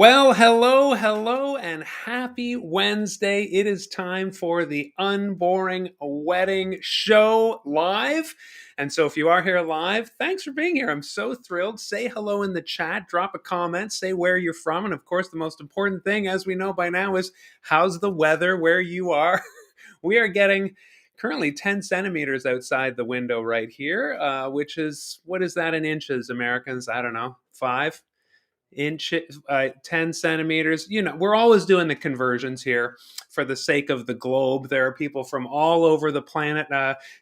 Well, hello, and happy Wednesday. It is time for the Unboring Wedding Show live. And so, if you are here live, thanks for being here. I'm so thrilled. Say hello in the chat, drop a comment, say where you're from. And of course, the most important thing, as we know by now, is how's the weather where you are? We are getting currently 10 centimeters outside the window right here, which is, what is that in inches, Americans? I don't know, 5 inch, 10 centimeters. We're always doing the conversions here for the sake of the globe. There are people from all over the planet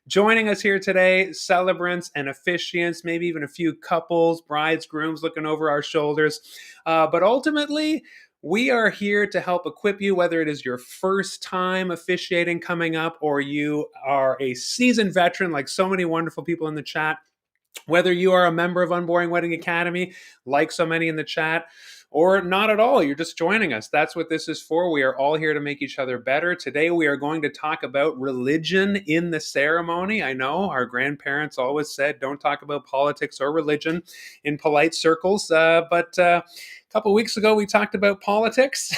joining us here today, celebrants and officiants, maybe even a few couples, brides, grooms looking over our shoulders. But ultimately, we are here to help equip you, whether it is your first time officiating coming up or you are a seasoned veteran like so many wonderful people in the chat. Whether you are a member of Unboring Wedding Academy, like so many in the chat, or not at all, you're just joining us. That's what this is for. We are all here to make each other better. Today, we are going to talk about religion in the ceremony. I know our grandparents always said, don't talk about politics or religion in polite circles. But a couple weeks ago, we talked about politics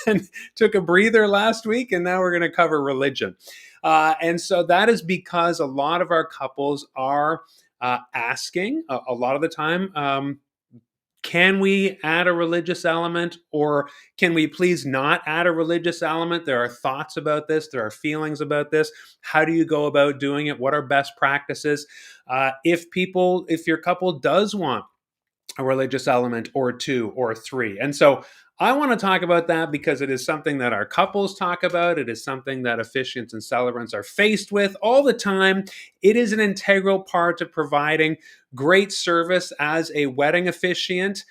and took a breather last week, and now we're going to cover religion. And so that is because a lot of our couples are asking a lot of the time, can we add a religious element, or can we please not add a religious element? There are thoughts about this. There are feelings about this. How do you go about doing it? What are best practices? If your couple does want a religious element or two or three. And so I want to talk about that because it is something that our couples talk about. It is something that officiants and celebrants are faced with all the time. It is an integral part of providing great service as a wedding officiant.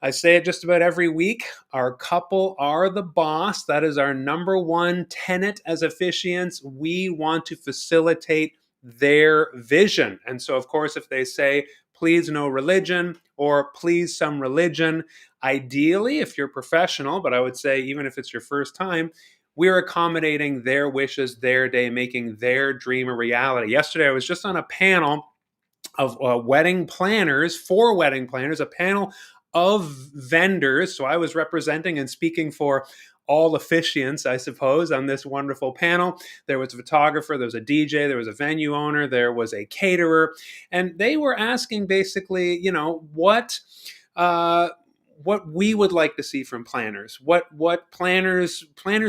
I say it just about every week. Our couple are the boss. That is our number one tenet as officiants. We want to facilitate their vision. And so, of course, if they say, please no religion, or please some religion, ideally, if you're professional, but I would say even if it's your first time, we're accommodating their wishes, their day, making their dream a reality. Yesterday, I was just on a panel of wedding planners, for wedding planners, a panel of vendors. So I was representing and speaking for all officiants, I suppose, on this wonderful panel. There was a photographer, there was a DJ, there was a venue owner, there was a caterer, and they were asking basically, what we would like to see from planners, what planners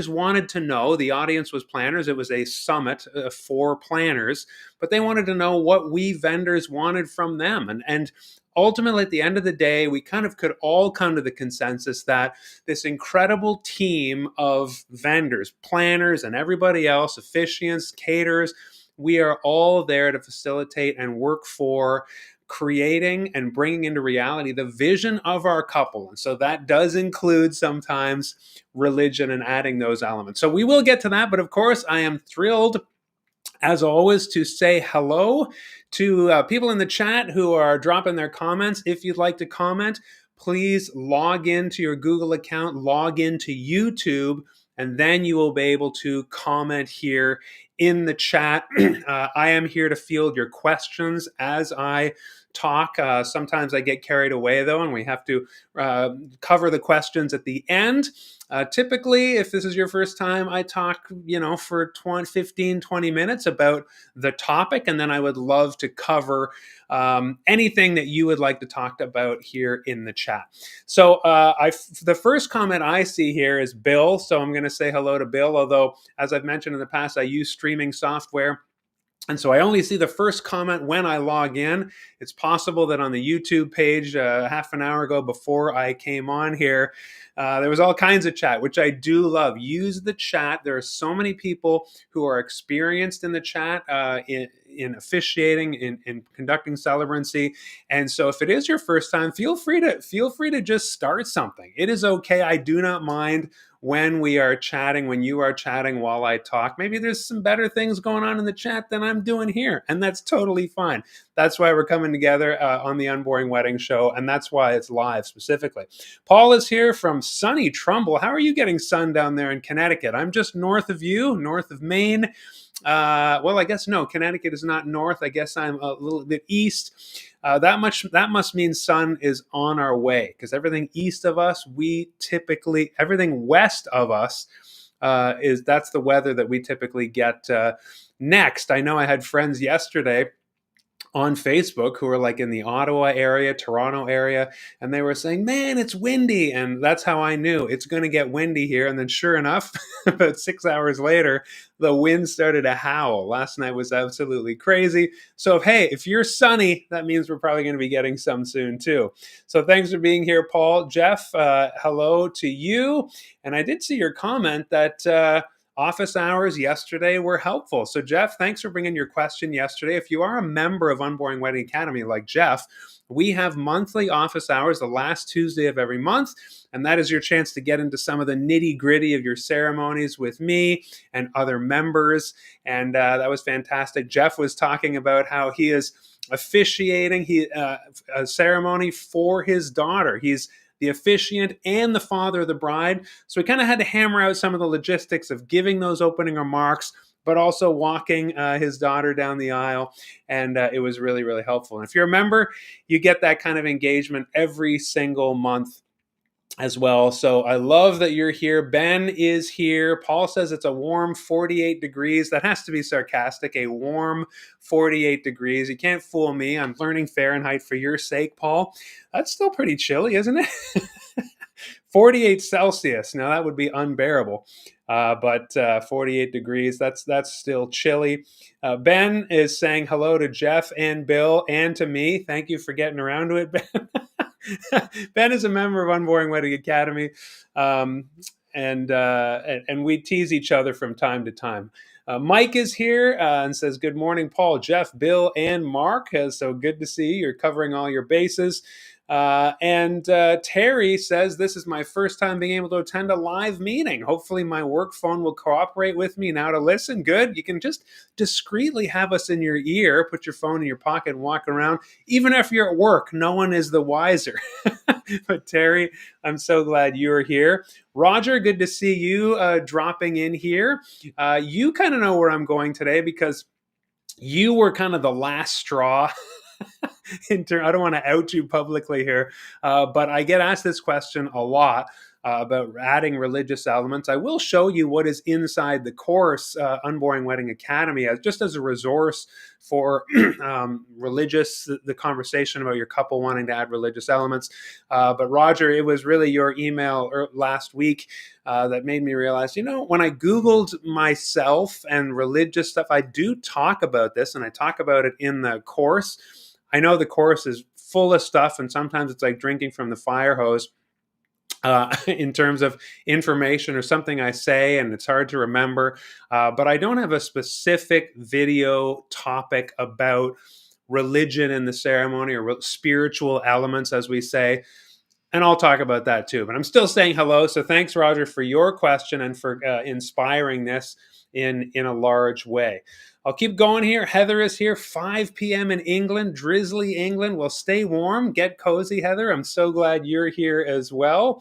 wanted to know. The audience was planners. It was a summit for planners, but they wanted to know what we vendors wanted from them. And ultimately, at the end of the day, we kind of could all come to the consensus that this incredible team of vendors, planners, and everybody else, officiants, caterers, we are all there to facilitate and work for creating and bringing into reality the vision of our couple. And so that does include sometimes religion and adding those elements. So we will get to that. But of course, I am thrilled, as always, to say hello to people in the chat who are dropping their comments. If you'd like to comment, please log into your Google account, log into YouTube, and then you will be able to comment here in the chat. I am here to field your questions as I talk. Sometimes I get carried away, though, and we have to cover the questions at the end. Typically, if this is your first time, I talk, for 15, 20 minutes about the topic, and then I would love to cover anything that you would like to talk about here in the chat. So the first comment I see here is Bill, so I'm going to say hello to Bill, although, as I've mentioned in the past, I use streaming software. And so I only see the first comment when I log in. It's possible that on the YouTube page half an hour ago before I came on here, there was all kinds of chat, which I do love. Use the chat. There are so many people who are experienced in the chat, in officiating, in conducting celebrancy. And so if it is your first time, feel free to just start something. It is okay. I do not mind when we are chatting, when you are chatting while I talk. Maybe there's some better things going on in the chat than I'm doing here, and that's totally fine. That's why we're coming together on the Unboring Wedding Show, and that's why it's live specifically. Paul is here from sunny Trumbull. How are you getting sun down there in Connecticut? I'm just north of you, north of Maine. Well, I guess no. Connecticut is not north. I guess I'm a little bit east. That must mean sun is on our way, because everything east of us, everything west of us is that's the weather that we typically get next. I know I had friends yesterday on Facebook who were like in the Ottawa area, Toronto area, and they were saying, "Man, it's windy," and that's how I knew it's going to get windy here. And then, sure enough, about 6 hours later, the wind started to howl. Last night was absolutely crazy. So, if you're sunny, that means we're probably going to be getting some soon too. So, thanks for being here, Paul. Jeff, hello to you. And I did see your comment that. Office hours yesterday were helpful. So, Jeff, thanks for bringing your question yesterday. If you are a member of Unboring Wedding Academy like Jeff, we have monthly office hours the last Tuesday of every month. And that is your chance to get into some of the nitty gritty of your ceremonies with me and other members. And that was fantastic. Jeff was talking about how he is officiating a ceremony for his daughter. He's the officiant and the father of the bride. So we kind of had to hammer out some of the logistics of giving those opening remarks, but also walking his daughter down the aisle. And it was really, really helpful. And if you're a member, you get that kind of engagement every single month as well. So I love that you're here. Ben is here. Paul says it's a warm 48 degrees. That has to be sarcastic. A warm 48 degrees. You can't fool me. I'm learning Fahrenheit for your sake, Paul. That's still pretty chilly, isn't it? 48 Celsius. Now that would be unbearable. But 48 degrees, that's still chilly. Ben is saying hello to Jeff and Bill and to me. Thank you for getting around to it, Ben. Ben is a member of Unboring Wedding Academy, and we tease each other from time to time. Mike is here and says, "Good morning, Paul, Jeff, Bill, and Mark." So good to see you. You're covering all your bases. And Terry says, "This is my first time being able to attend a live meeting. Hopefully my work phone will cooperate with me now to listen." Good. You can just discreetly have us in your ear, put your phone in your pocket and walk around. Even if you're at work, no one is the wiser. But Terry, I'm so glad you're here. Roger, good to see you dropping in here. You kind of know where I'm going today because you were kind of the last straw. I don't want to out you publicly here, but I get asked this question a lot about adding religious elements. I will show you what is inside the course, Unboring Wedding Academy, just as a resource for the conversation about your couple wanting to add religious elements. But Roger, it was really your email last week that made me realize, when I Googled myself and religious stuff, I do talk about this, and I talk about it in the course. I know the course is full of stuff, and sometimes it's like drinking from the fire hose in terms of information or something I say, and it's hard to remember. But I don't have a specific video topic about religion in the ceremony or spiritual elements, as we say. And I'll talk about that too. But I'm still saying hello. So thanks, Roger, for your question and for inspiring this in a large way. I'll keep going here. Heather is here, 5 p.m. in England, drizzly England. Well, stay warm, get cozy, Heather. I'm so glad you're here as well.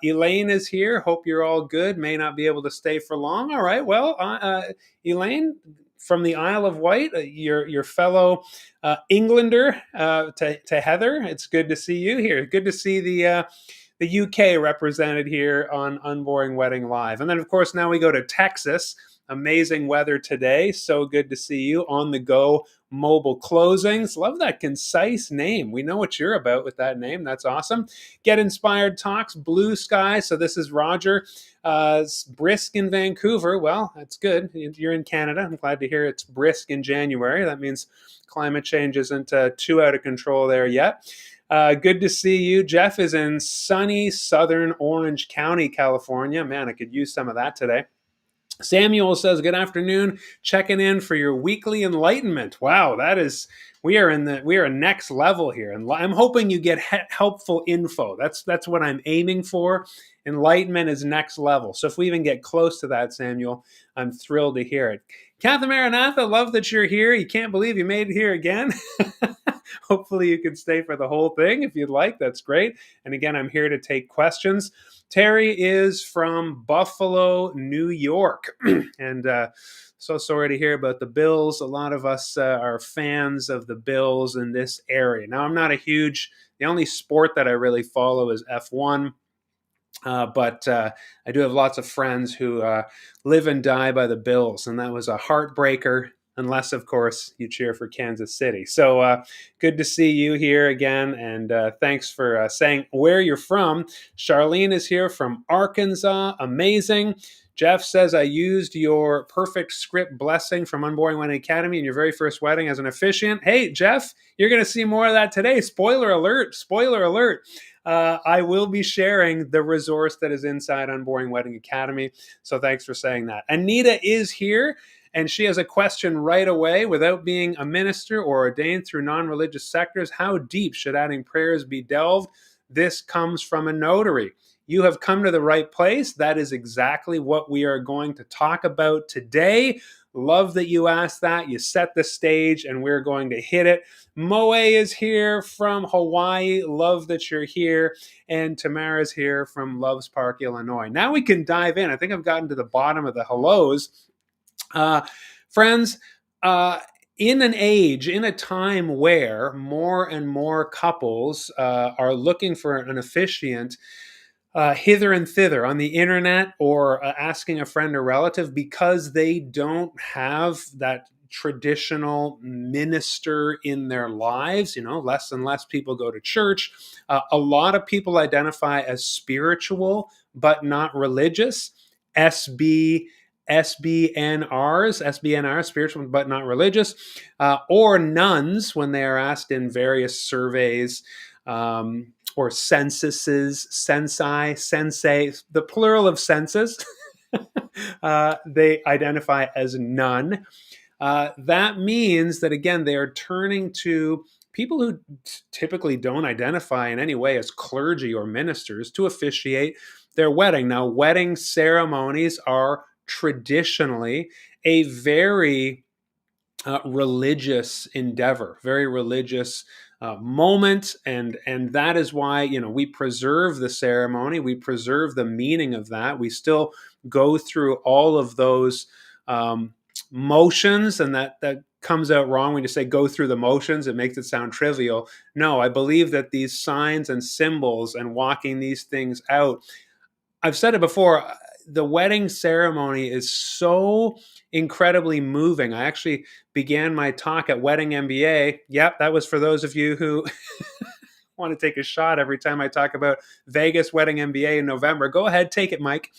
Elaine is here. Hope you're all good. May not be able to stay for long. All right. Well, Elaine from the Isle of Wight, your fellow Englander, to Heather. It's good to see you here. Good to see the UK represented here on Unboring Wedding Live. And then, of course, now we go to Texas. Amazing weather today. So good to see you on the go. Mobile closings. Love that concise name. We know what you're about with that name. That's awesome. Get Inspired Talks, Blue Sky. So this is Roger. Brisk in Vancouver. Well, that's good. You're in Canada. I'm glad to hear it's brisk in January. That means climate change isn't too out of control there yet. Good to see you. Jeff is in sunny southern Orange County, California. Man, I could use some of that today. Samuel says, "Good afternoon. Checking in for your weekly enlightenment." Wow, we are next level here, and I'm hoping you get helpful info. That's what I'm aiming for. Enlightenment is next level. So if we even get close to that, Samuel, I'm thrilled to hear it. Katha Maranatha, love that you're here. You can't believe you made it here again. Hopefully, you can stay for the whole thing if you'd like. That's great. And again, I'm here to take questions. Terry is from Buffalo, New York. And so sorry to hear about the Bills. A lot of us are fans of the Bills in this area. Now, I'm not a huge, the only sport that I really follow is F1. But I do have lots of friends who live and die by the Bills, and that was a heartbreaker. Unless, of course, you cheer for Kansas City. So good to see you here again, and thanks for saying where you're from. Charlene is here from Arkansas. Amazing. Jeff says, I used your perfect script blessing from Unboring Wedding Academy in your very first wedding as an officiant. Hey, Jeff, you're going to see more of that today. Spoiler alert. Spoiler alert. I will be sharing the resource that is inside Unboring Wedding Academy. So thanks for saying that. Anita is here, and she has a question right away. Without being a minister or ordained through non-religious sectors, how deep should adding prayers be delved? This comes from a notary. You have come to the right place. That is exactly what we are going to talk about today. Love that you asked that. You set the stage, and we're going to hit it. Moe is here from Hawaii. Love that you're here. And Tamara's here from Loves Park, Illinois. Now we can dive in. I think I've gotten to the bottom of the hellos. Friends, in an age, in a time where more and more couples are looking for an officiant, hither and thither on the internet or asking a friend or relative because they don't have that traditional minister in their lives. Less and less people go to church. A lot of people identify as spiritual but not religious. SBNRs, spiritual but not religious, or nuns when they are asked in various surveys, or censuses, sensei, the plural of census, they identify as none. That means that, again, they are turning to people who typically don't identify in any way as clergy or ministers to officiate their wedding. Now, wedding ceremonies are traditionally a very religious endeavor, very religious moment, and that is why we preserve the ceremony, we preserve the meaning of that. We still go through all of those motions, and that comes out wrong when you say go through the motions. It makes it sound trivial. No, I believe that these signs and symbols and walking these things out, I've said it before, the wedding ceremony is so incredibly moving. I actually began my talk at Wedding MBA. Yep, that was for those of you who want to take a shot every time I talk about Vegas Wedding MBA in November. Go ahead, take it, Mike.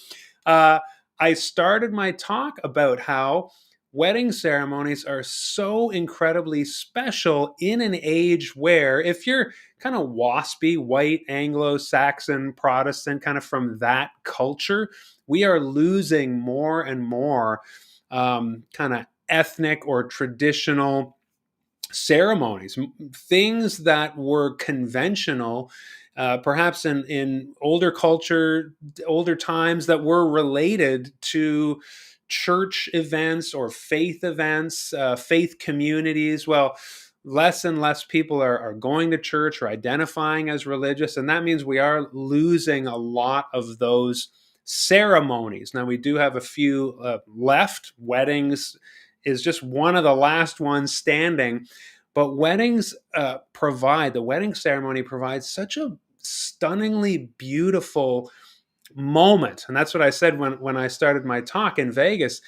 I started my talk about how wedding ceremonies are so incredibly special in an age where, if you're kind of waspy, white, Anglo-Saxon, Protestant, kind of from that culture, we are losing more and more kind of ethnic or traditional ceremonies, things that were conventional, perhaps in older culture, older times, that were related to church events or faith events, faith communities. Well, less and less people are going to church or identifying as religious, and that means we are losing a lot of those ceremonies. Now, we do have a few left. Weddings is just one of the last ones standing. But weddings the wedding ceremony provides such a stunningly beautiful moment. And that's what I said when I started my talk in Vegas.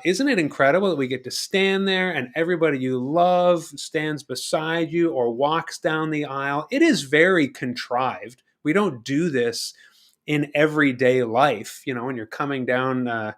Isn't it incredible that we get to stand there and everybody you love stands beside you or walks down the aisle? It is very contrived. We don't do this in everyday life. When you're coming down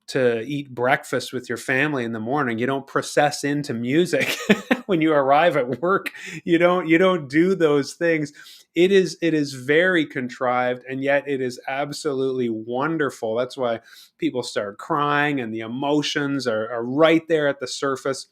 to eat breakfast with your family in the morning, you don't process into music. When you arrive at work, you don't do those things. It is very contrived, and yet it is absolutely wonderful. That's why people start crying, and the emotions are right there at the surface,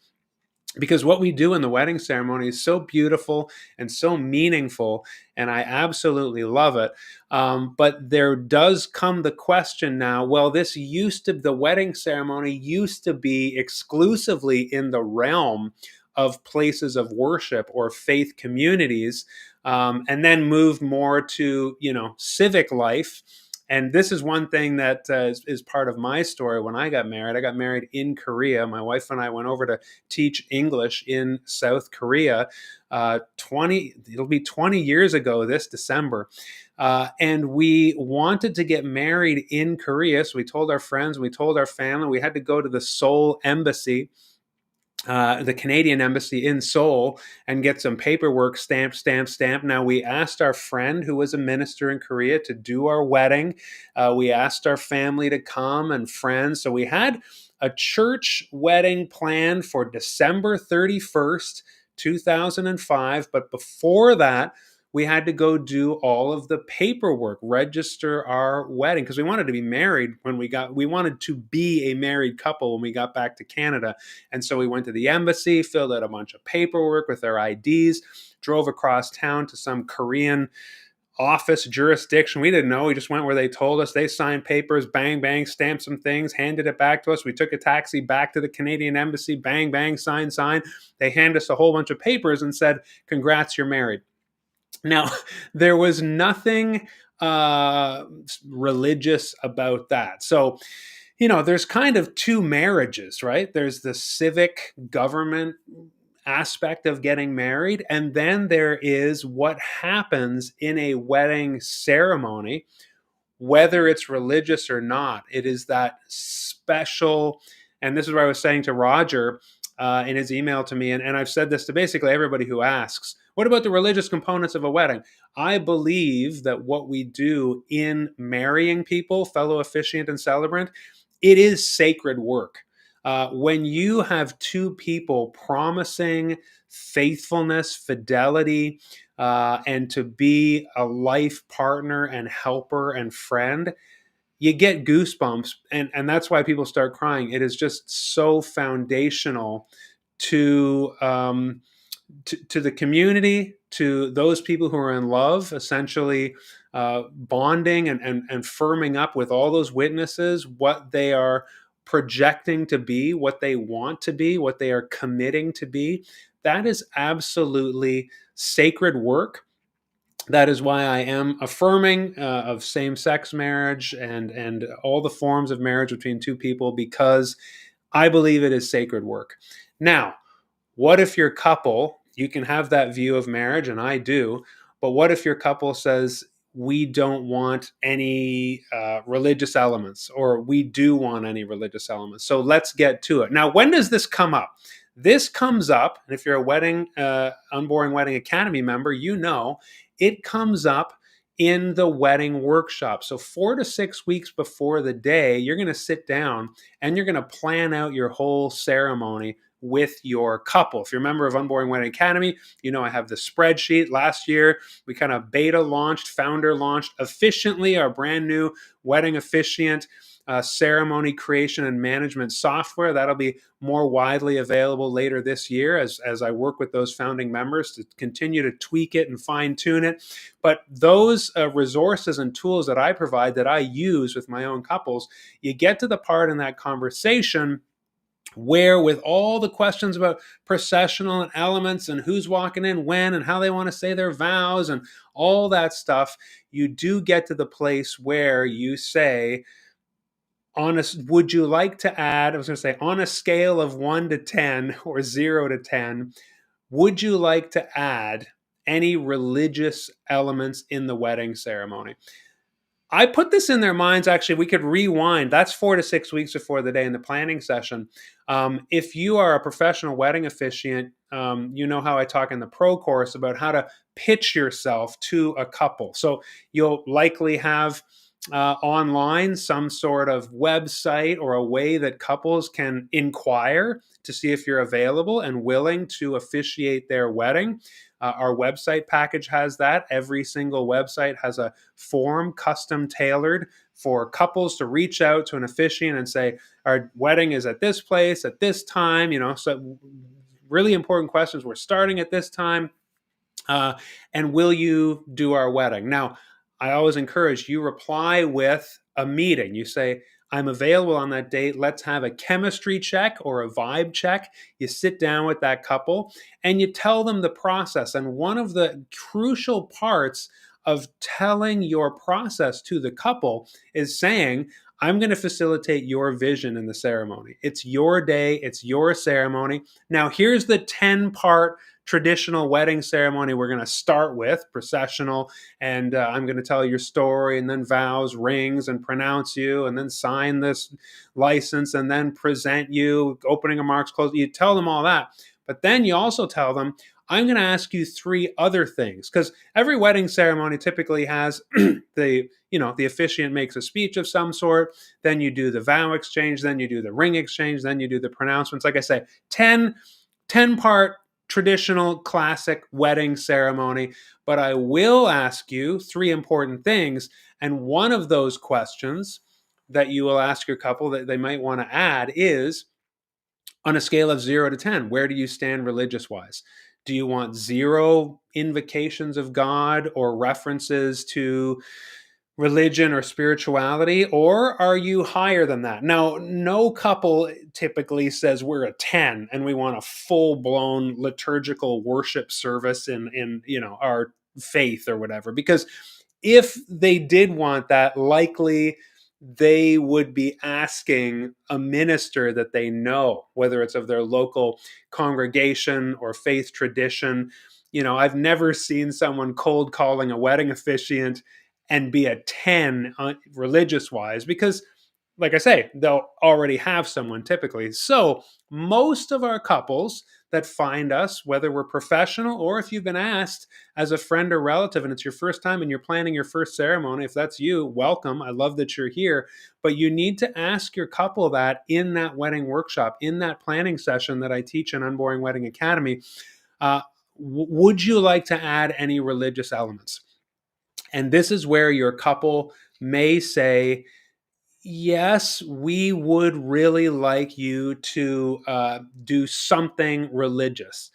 because what we do in the wedding ceremony is so beautiful and so meaningful, and I absolutely love it. But there does come the question now, well, the wedding ceremony used to be exclusively in the realm of places of worship or faith communities, and then moved more to, civic life. And this is one thing that is part of my story. When I got married, in Korea. My wife and I went over to teach English in South Korea. 20 it'll be 20 years ago this December. And we wanted to get married in Korea. So we told our friends, we told our family. We had to go to the Seoul embassy, the Canadian embassy in Seoul, and get some paperwork stamped. Now, we asked our friend who was a minister in Korea to do our wedding. We asked our family to come and friends. So we had a church wedding planned for December 31st, 2005. But before that, we had to go do all of the paperwork, register our wedding, because we wanted to be married we wanted to be a married couple when we got back to Canada. And so we went to the embassy, filled out a bunch of paperwork with our IDs, drove across town to some Korean office jurisdiction. We didn't know. We just went where they told us. They signed papers, bang, bang, stamped some things, handed it back to us. We took a taxi back to the Canadian embassy, bang, bang, sign. They handed us a whole bunch of papers and said, "Congrats, you're married." Now, there was nothing religious about that. So, there's kind of two marriages, right? There's the civic government aspect of getting married, and then there is what happens in a wedding ceremony, whether it's religious or not. It is that special, and this is what I was saying to Roger in his email to me, and I've said this to basically everybody who asks, what about the religious components of a wedding? I believe that what we do in marrying people, fellow officiant and celebrant, it is sacred work. When you have two people promising faithfulness, fidelity, and to be a life partner and helper and friend, you get goosebumps. And that's why people start crying. It is just so foundational to, to the community, to those people who are in love, essentially bonding and firming up with all those witnesses, what they are projecting to be, what they want to be, what they are committing to be. That is absolutely sacred work. That is why I am affirming of same-sex marriage and all the forms of marriage between two people, because I believe it is sacred work. Now, what if your couple, you can have that view of marriage, and I do, but what if your couple says, we don't want any religious elements, or we do want any religious elements? So let's get to it. Now, when does this come up? This comes up, and if you're a Unboring Wedding Academy member, it comes up in the wedding workshop. So 4 to 6 weeks before the day, you're going to sit down and you're going to plan out your whole ceremony with your couple. If you're a member of Unboring Wedding Academy, I have the spreadsheet. Last year, we kind of founder launched Officiantly, our brand new wedding officiant ceremony creation and management software. That'll be more widely available later this year as I work with those founding members to continue to tweak it and fine tune it. But those resources and tools that I provide, that I use with my own couples, you get to the part in that conversation where, with all the questions about processional and elements and who's walking in when and how they want to say their vows and all that stuff, you do get to the place where you say, would you like to add, I was going to say, on a scale of 1 to 10 or 0 to 10, would you like to add any religious elements in the wedding ceremony? I put this in their minds. Actually, we could rewind. That's 4 to 6 weeks before the day in the planning session. If you are a professional wedding officiant, you know how I talk in the pro course about how to pitch yourself to a couple. So you'll likely have online some sort of website or a way that couples can inquire to see if you're available and willing to officiate their wedding. Our website package has that. Every single website has a form custom tailored for couples to reach out to an officiant and say, our wedding is at this place at this time. So really important questions. We're starting at this time. And will you do our wedding? Now, I always encourage you reply with a meeting. You say, I'm available on that date. Let's have a chemistry check or a vibe check. You sit down with that couple and you tell them the process. And one of the crucial parts of telling your process to the couple is saying, I'm going to facilitate your vision in the ceremony. It's your day, it's your ceremony. Now, here's the 10-part traditional wedding ceremony we're going to start with, processional, and I'm going to tell your story, and then vows, rings, and pronounce you, and then sign this license, and then present you, opening remarks, close. You tell them all that. But then you also tell them, I'm going to ask you three other things, because every wedding ceremony typically has the officiant makes a speech of some sort, then you do the vow exchange, then you do the ring exchange, then you do the pronouncements. Like I say, 10-part traditional classic wedding ceremony. But I will ask you three important things. And one of those questions that you will ask your couple that they might want to add is, on a scale of 0 to 10, where do you stand religious wise? Do you want 0 invocations of God or references to religion or spirituality, or are you higher than that? Now, no couple typically says we're a 10 and we want a full-blown liturgical worship service in our faith or whatever, because if they did want that, likely they would be asking a minister that they know, whether it's of their local congregation or faith tradition. I've never seen someone cold calling a wedding officiant and be a 10 religious wise, because like I say, they'll already have someone typically. So most of our couples that find us, whether we're professional or if you've been asked as a friend or relative and it's your first time and you're planning your first ceremony, if that's you, welcome. I love that you're here. But you need to ask your couple that in that wedding workshop, in that planning session that I teach in Unboring Wedding Academy. Would you like to add any religious elements? And this is where your couple may say, yes, we would really like you to do something religious.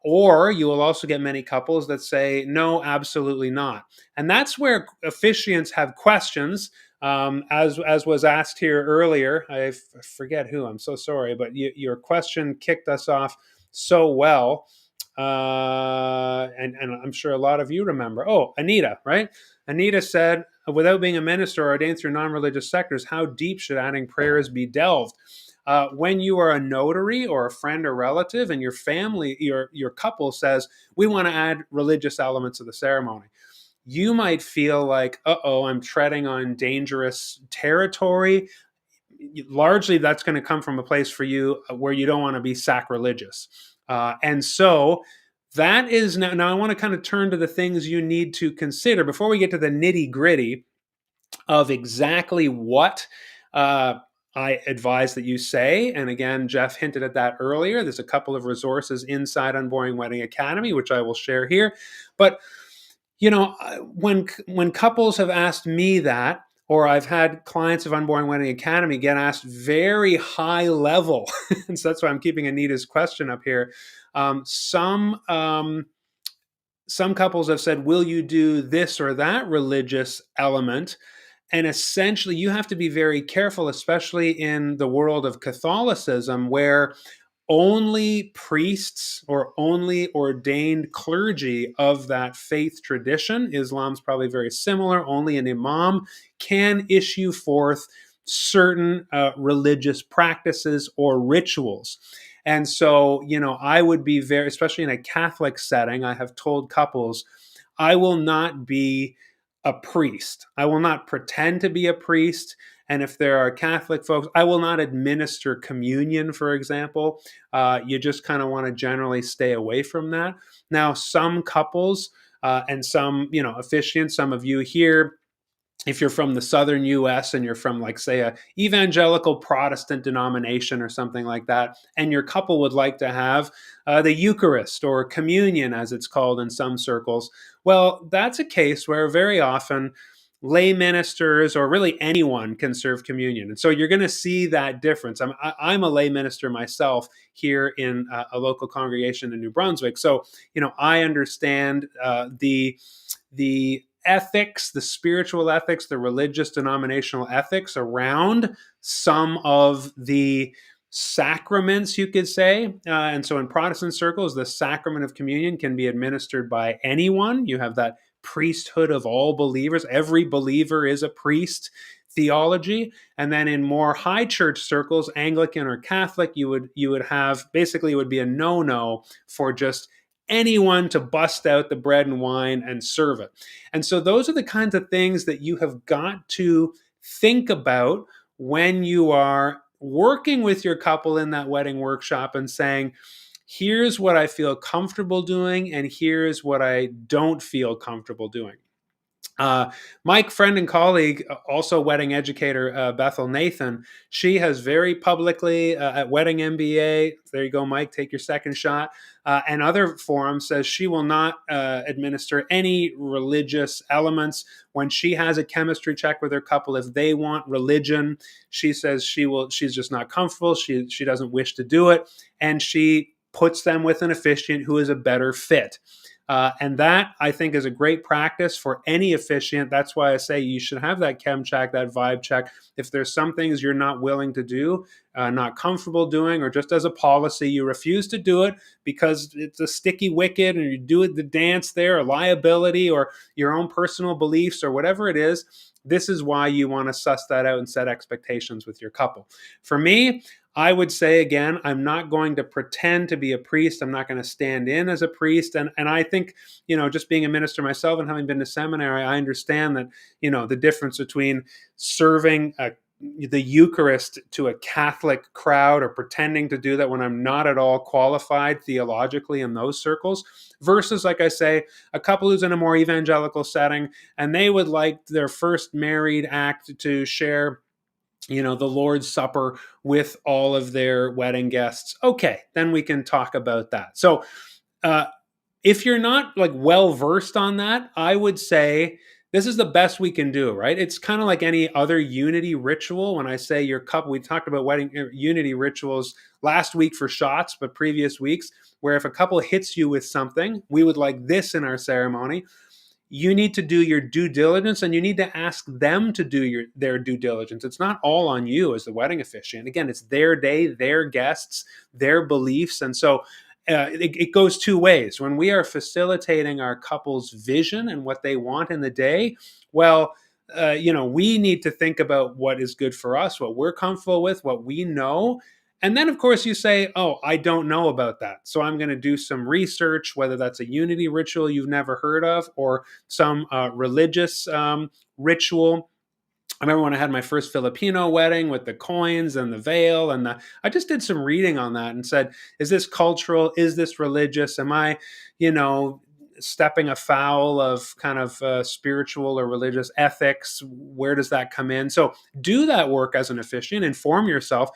Or you will also get many couples that say, no, absolutely not. And that's where officiants have questions. As was asked here earlier, I forget who, I'm so sorry, but your question kicked us off so well. And I'm sure a lot of you remember. Oh, Anita, right? Anita said, without being a minister or ordained through non-religious sectors, how deep should adding prayers be delved? When you are a notary or a friend or relative and your family, your couple says, we want to add religious elements of the ceremony, you might feel like, uh-oh, I'm treading on dangerous territory. Largely, that's going to come from a place for you where you don't want to be sacrilegious. And so that is now I want to kind of turn to the things you need to consider before we get to the nitty gritty of exactly what I advise that you say. And again, Jeff hinted at that earlier. There's a couple of resources inside Unboring Wedding Academy, which I will share here. But when couples have asked me that, or I've had clients of Unboring Wedding Academy get asked very high level, and so that's why I'm keeping Anita's question up here. Some couples have said, will you do this or that religious element? And essentially, you have to be very careful, especially in the world of Catholicism, where only priests or only ordained clergy of that faith tradition, Islam's probably very similar, only an imam can issue forth certain religious practices or rituals. And so, I would be very, especially in a Catholic setting, I have told couples, I will not be a priest. I will not pretend to be a priest. And if there are Catholic folks, I will not administer communion, for example. You just kind of want to generally stay away from that. Now, some couples and some, officiants, some of you here, if you're from the southern US and you're from, like, say, a evangelical Protestant denomination or something like that, and your couple would like to have the Eucharist or communion, as it's called in some circles, well, that's a case where very often lay ministers or really anyone can serve communion. And so you're going to see that difference. I'm a lay minister myself here in a local congregation in New Brunswick. So, I understand the ethics, the spiritual ethics, the religious denominational ethics around some of the sacraments, you could say. And so in Protestant circles, the sacrament of communion can be administered by anyone. You have that priesthood of all believers. Every believer is a priest theology. And then in more high church circles, Anglican or Catholic, you would have, basically it would be a no-no for just anyone to bust out the bread and wine and serve it. And so those are the kinds of things that you have got to think about when you are working with your couple in that wedding workshop and saying, here's what I feel comfortable doing, and here's what I don't feel comfortable doing. Mike, friend and colleague, also wedding educator, Bethel Nathan, she has very publicly at Wedding MBA, there you go, Mike, take your second shot, and other forums says she will not administer any religious elements. When she has a chemistry check with her couple, if they want religion, she says she's just not comfortable. She doesn't wish to do it. And she puts them with an officiant who is a better fit. And that, I think, is a great practice for any officiant. That's why I say you should have that chem check, that vibe check. If there's some things you're not willing to do, not comfortable doing, or just as a policy, you refuse to do it because it's a sticky wicket and you do it, the dance there, a liability, or your own personal beliefs, or whatever it is, this is why you want to suss that out and set expectations with your couple. For me, I would say, again, I'm not going to pretend to be a priest. I'm not going to stand in as a priest. And I think, just being a minister myself and having been to seminary, I understand that, the difference between serving the Eucharist to a Catholic crowd or pretending to do that when I'm not at all qualified theologically in those circles, versus, like I say, a couple who's in a more evangelical setting and they would like their first married act to share the Lord's Supper with all of their wedding guests. Okay, then we can talk about that. So if you're not like well versed on that, I would say this is the best we can do, right? It's kind of like any other unity ritual. When I say your couple, we talked about wedding unity rituals last week for shots, but previous weeks, where if a couple hits you with something, we would like this in our ceremony. You need to do your due diligence, and you need to ask them to do their due diligence. It's not all on you as the wedding officiant. Again, it's their day, their guests, their beliefs. And so it goes two ways. When we are facilitating our couple's vision and what they want in the day, well, we need to think about what is good for us, what we're comfortable with, what we know. And then, of course, you say, oh, I don't know about that. So I'm going to do some research, whether that's a unity ritual you've never heard of or some religious ritual. I remember when I had my first Filipino wedding with the coins and the veil, and I just did some reading on that and said, is this cultural? Is this religious? Am I, stepping afoul of kind of spiritual or religious ethics? Where does that come in? So do that work as an officiant, inform yourself.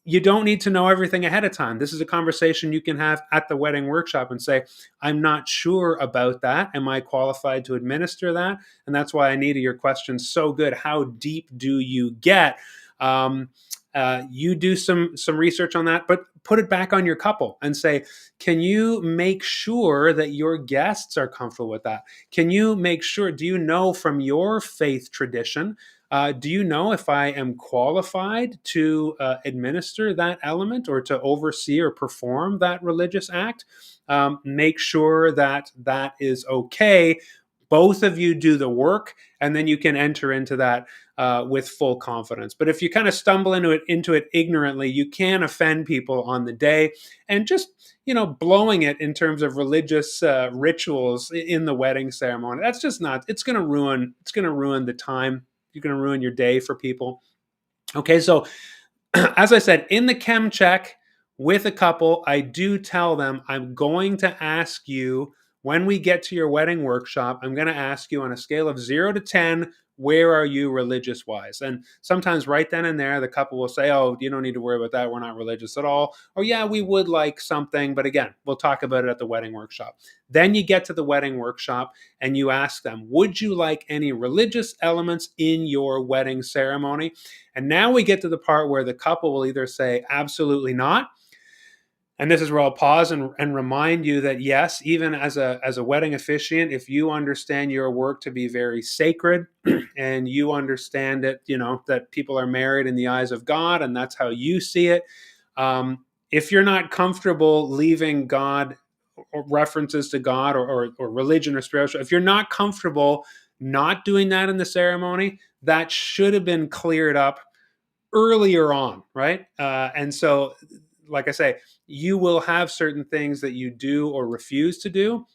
You don't need to know everything ahead of time. This is a conversation you can have at the wedding workshop and say, I'm not sure about that. Am I qualified to administer that? And that's why, Anita, your question's so good. How deep do you get? You do some research on that, but put it back on your couple and say, can you make sure that your guests are comfortable with that? Can you make sure, do you know from your faith tradition, do you know if I am qualified to administer that element or to oversee or perform that religious act? Make sure that that is okay. Both of you do the work, and then you can enter into that with full confidence. But if you kind of stumble into it ignorantly, you can offend people on the day, and just blowing it in terms of religious rituals in the wedding ceremony. That's just not. It's going to ruin the time. You're going to ruin your day for people. Okay, so as I said, in the chem check with a couple, I do tell them I'm going to ask you when we get to your wedding workshop, I'm going to ask you on a scale of 0 to 10, where are you religious wise? And sometimes right then and there, the couple will say, oh, you don't need to worry about that. We're not religious at all. Or yeah, we would like something. But again, we'll talk about it at the wedding workshop. Then you get to the wedding workshop and you ask them, would you like any religious elements in your wedding ceremony? And now we get to the part where the couple will either say, absolutely not. And this is where I'll pause and remind you that yes, even as a wedding officiant, if you understand your work to be very sacred and you understand it, that people are married in the eyes of God and that's how you see it. If you're not comfortable leaving God or references to God or religion or spiritual, if you're not comfortable not doing that in the ceremony, that should have been cleared up earlier on, right? And so, like I say, you will have certain things that you do or refuse to do.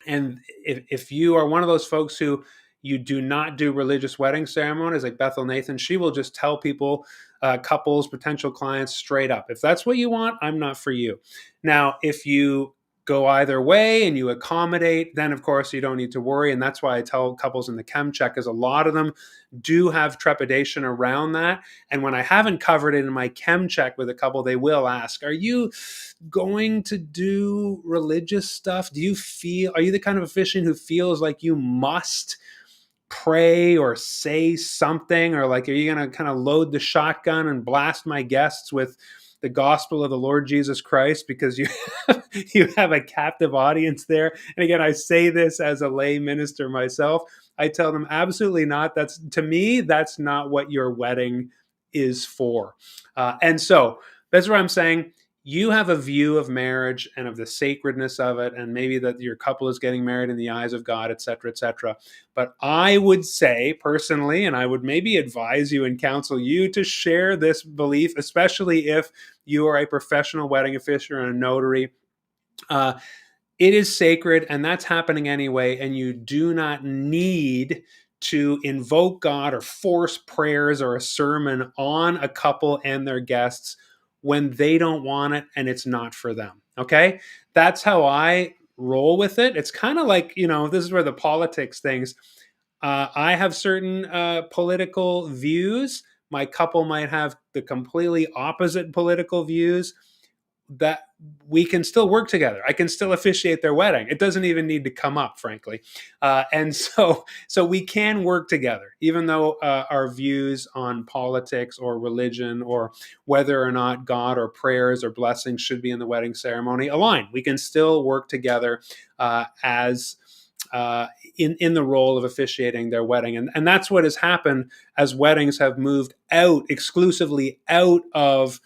And if you are one of those folks who you do not do religious wedding ceremonies, like Bethel Nathan, she will just tell people, couples, potential clients, straight up, if that's what you want, I'm not for you. Now, if you go either way and you accommodate, then of course you don't need to worry. And that's why I tell couples in the chem check, is a lot of them do have trepidation around that. And when I haven't covered it in my chem check with a couple, they will ask, are you going to do religious stuff? Are you the kind of officiant who feels like you must pray or say something, or like, are you going to kind of load the shotgun and blast my guests with the gospel of the Lord Jesus Christ because you have a captive audience there? And again, I say this as a lay minister myself. I tell them absolutely not. To me, that's not what your wedding is for. And so that's what I'm saying. You have a view of marriage and of the sacredness of it, and maybe that your couple is getting married in the eyes of God, et cetera, et cetera. But I would say personally, and I would maybe advise you and counsel you to share this belief, especially if you are a professional wedding officiant or a notary. It is sacred, and that's happening anyway, and you do not need to invoke God or force prayers or a sermon on a couple and their guests when they don't want it and it's not for them. Okay? That's how I roll with it. It's kind of like, this is where the politics things. I have certain political views. My couple might have the completely opposite political views. That we can still work together. I can still officiate their wedding. It doesn't even need to come up, frankly. And so we can work together, even though our views on politics or religion or whether or not God or prayers or blessings should be in the wedding ceremony align. We can still work together as in the role of officiating their wedding. And that's what has happened as weddings have moved exclusively out of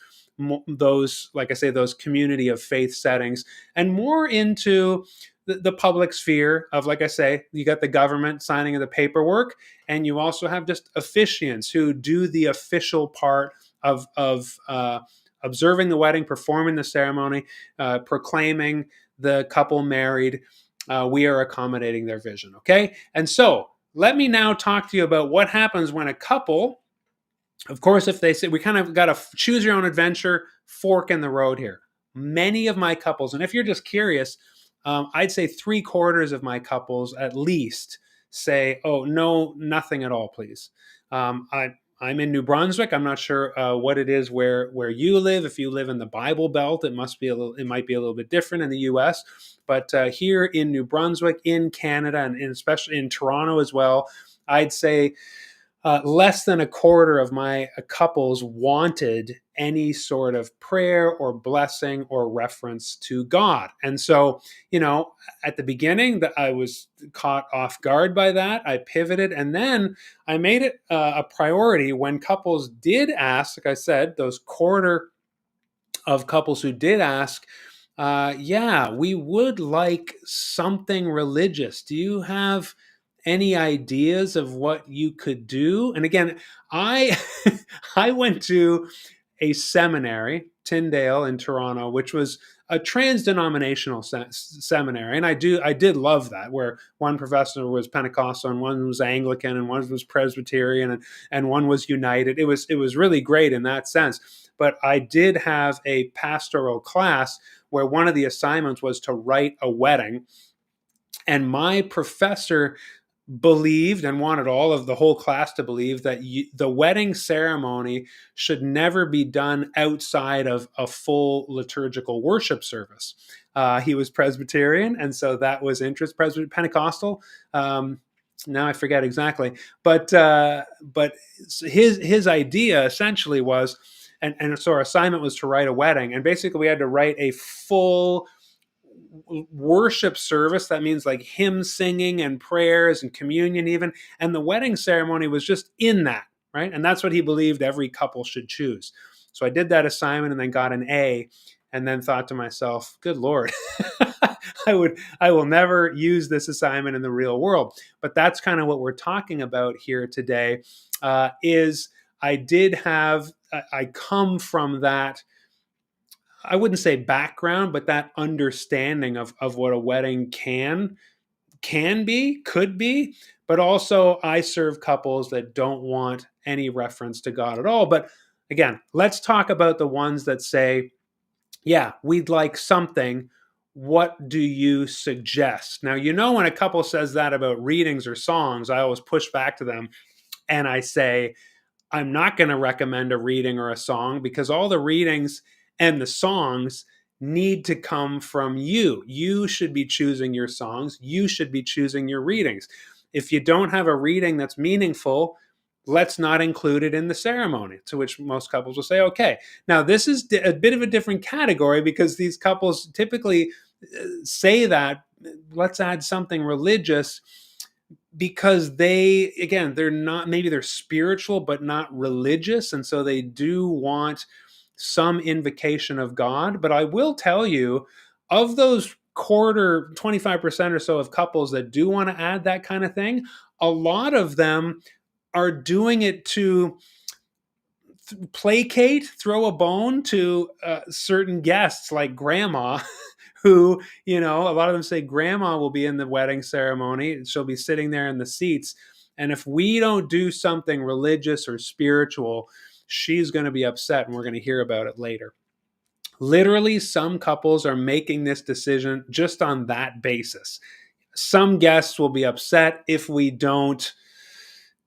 those, like I say, those community of faith settings and more into the public sphere of, like I say, you got the government signing of the paperwork, and you also have just officiants who do the official part of observing the wedding, performing the ceremony, proclaiming the couple married. We are accommodating their vision. Okay. And so let me now talk to you about what happens when a couple, of course, if they say, we kind of got to choose your own adventure, fork in the road here. Many of my couples, and if you're just curious, I'd say 3/4 of my couples at least say, oh, no, nothing at all, please. I'm in New Brunswick. I'm not sure what it is where you live. If you live in the Bible Belt, it might be a little bit different in the U.S. But here in New Brunswick, in Canada, and especially in Toronto as well, I'd say less than 1/4 of my couples wanted any sort of prayer or blessing or reference to God. And so, at the beginning, I was caught off guard by that. I pivoted, and then I made it a priority when couples did ask. Like I said, those 1/4 of couples who did ask, yeah, we would like something religious. Do you have any ideas of what you could do? And again, I I went to a seminary, Tyndale in Toronto, which was a trans-denominational seminary, and I did love that, where one professor was Pentecostal and one was Anglican and one was Presbyterian and one was United. It was really great in that sense. But I did have a pastoral class where one of the assignments was to write a wedding, and my professor believed and wanted all of the whole class to believe that the wedding ceremony should never be done outside of a full liturgical worship service. He was Presbyterian, and so that was interest. Pentecostal. Now I forget exactly, but his idea essentially was And so our assignment was to write a wedding, and basically we had to write a full worship service. That means like hymn singing and prayers and communion even, and the wedding ceremony was just in that, right? And that's what he believed every couple should choose. So I did that assignment and then got an A, and then thought to myself, good Lord, I will never use this assignment in the real world. But that's kind of what we're talking about here today. Is I come from that, I wouldn't say background, but that understanding of what a wedding can be, could be. But also I serve couples that don't want any reference to God at all. But again, let's talk about the ones that say, yeah, we'd like something. What do you suggest? Now, when a couple says that about readings or songs, I always push back to them and I say, I'm not going to recommend a reading or a song, because all the readings and the songs need to come from you. You should be choosing your songs. You should be choosing your readings. If you don't have a reading that's meaningful, let's not include it in the ceremony, to which most couples will say, okay. Now, this is a bit of a different category, because these couples typically say that, let's add something religious, because they're not, maybe they're spiritual but not religious, and so they do want some invocation of God. But I will tell you, of those quarter 25% or so of couples that do want to add that kind of thing, a lot of them are doing it to placate, throw a bone to certain guests like grandma, who, a lot of them say grandma will be in the wedding ceremony. She'll be sitting there in the seats. And if we don't do something religious or spiritual, she's going to be upset, and we're going to hear about it later. Literally, some couples are making this decision just on that basis. Some guests will be upset if we don't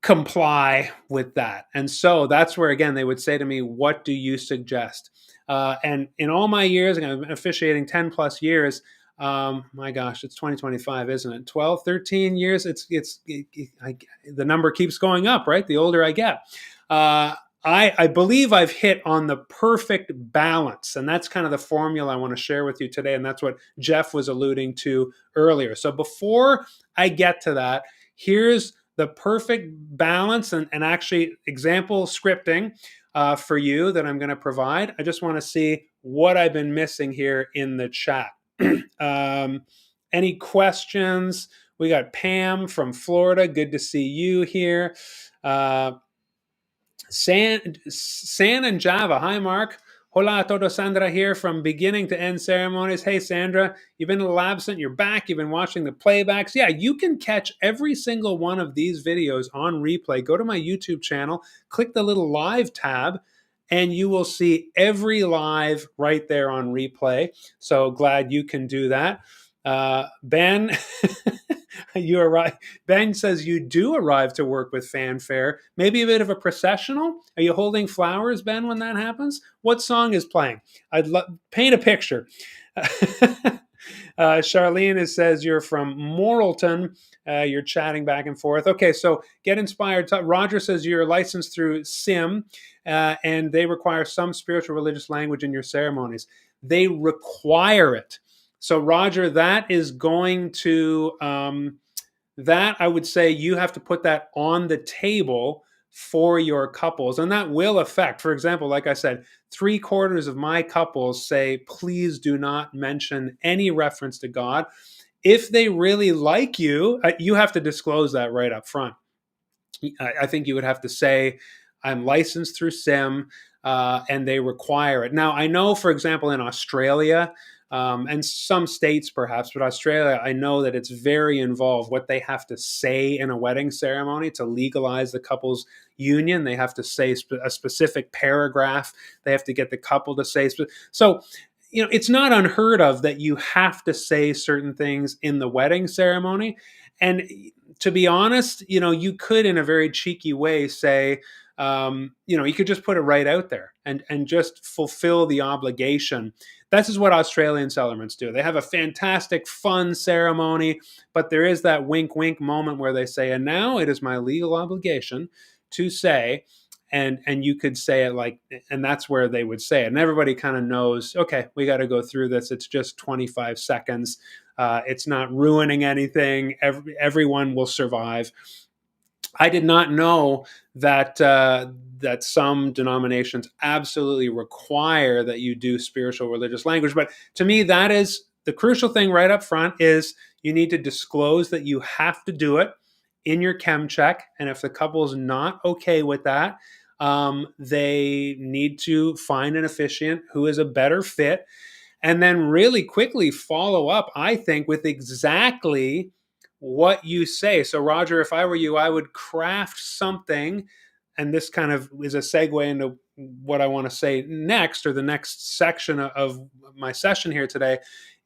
comply with that. And so that's where, again, they would say to me, what do you suggest? And in all my years, and I've been officiating 10 plus years, my gosh, it's 2025, isn't it? 12, 13 years. The number keeps going up, right? The older I get. I believe I've hit on the perfect balance. And that's kind of the formula I want to share with you today. And that's what Jeff was alluding to earlier. So before I get to that, here's the perfect balance and actually example scripting for you that I'm going to provide. I just want to see what I've been missing here in the chat. Any questions? We got Pam from Florida. Good to see you here. San and Java. Hi, Mark. Hola todo, Sandra here from beginning to end ceremonies. Hey, Sandra, you've been a little absent. You're back. You've been watching the playbacks. Yeah, you can catch every single one of these videos on replay. Go to my YouTube channel, click the little live tab, and you will see every live right there on replay. So glad you can do that. Ben, you arrive. Ben says you do arrive to work with fanfare. Maybe a bit of a processional. Are you holding flowers, Ben, when that happens? What song is playing? Paint a picture. Charlene says you're from Morrilton. You're chatting back and forth. Okay, so get inspired. Roger says you're licensed through SIM, and they require some spiritual religious language in your ceremonies. They require it. So, Roger, that is going to, that I would say you have to put that on the table for your couples. And that will affect, for example, like I said, 3/4 of my couples say, please do not mention any reference to God. If they really like you, you have to disclose that right up front. I think you would have to say, I'm licensed through SIM, and they require it. Now, I know, for example, in Australia, and some states perhaps, but Australia, I know that it's very involved what they have to say in a wedding ceremony to legalize the couple's union. They have to say a specific paragraph. They have to get the couple to say. So, it's not unheard of that you have to say certain things in the wedding ceremony. And to be honest, you could, in a very cheeky way, say, you could just put it right out there and just fulfill the obligation. This is what Australian celebrants do. They have a fantastic, fun ceremony, but there is that wink, wink moment where they say, and now it is my legal obligation to say, and you could say it like, and that's where they would say it, and everybody kind of knows, okay, we got to go through this. It's just 25 seconds. It's not ruining anything. Everyone will survive. I did not know that some denominations absolutely require that you do spiritual religious language. But to me, that is the crucial thing right up front: is you need to disclose that you have to do it in your chem check, and if the couple's not okay with that, they need to find an officiant who is a better fit, and then really quickly follow up, I think, with exactly what you say. So, Roger, if I were you, I would craft something, and this kind of is a segue into what I want to say next, or the next section of my session here today,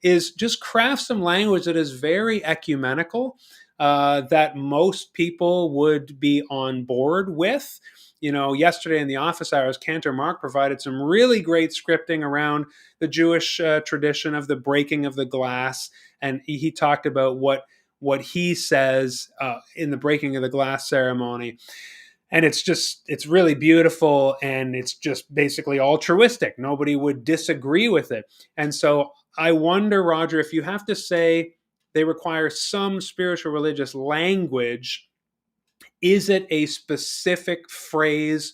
is just craft some language that is very ecumenical, that most people would be on board with. Yesterday in the office hours, Cantor Mark provided some really great scripting around the Jewish tradition of the breaking of the glass, and he talked about what he says in the breaking of the glass ceremony. And it's really beautiful, and it's just basically altruistic. Nobody would disagree with it. And so I wonder, Roger, if you have to say they require some spiritual religious language, is it a specific phrase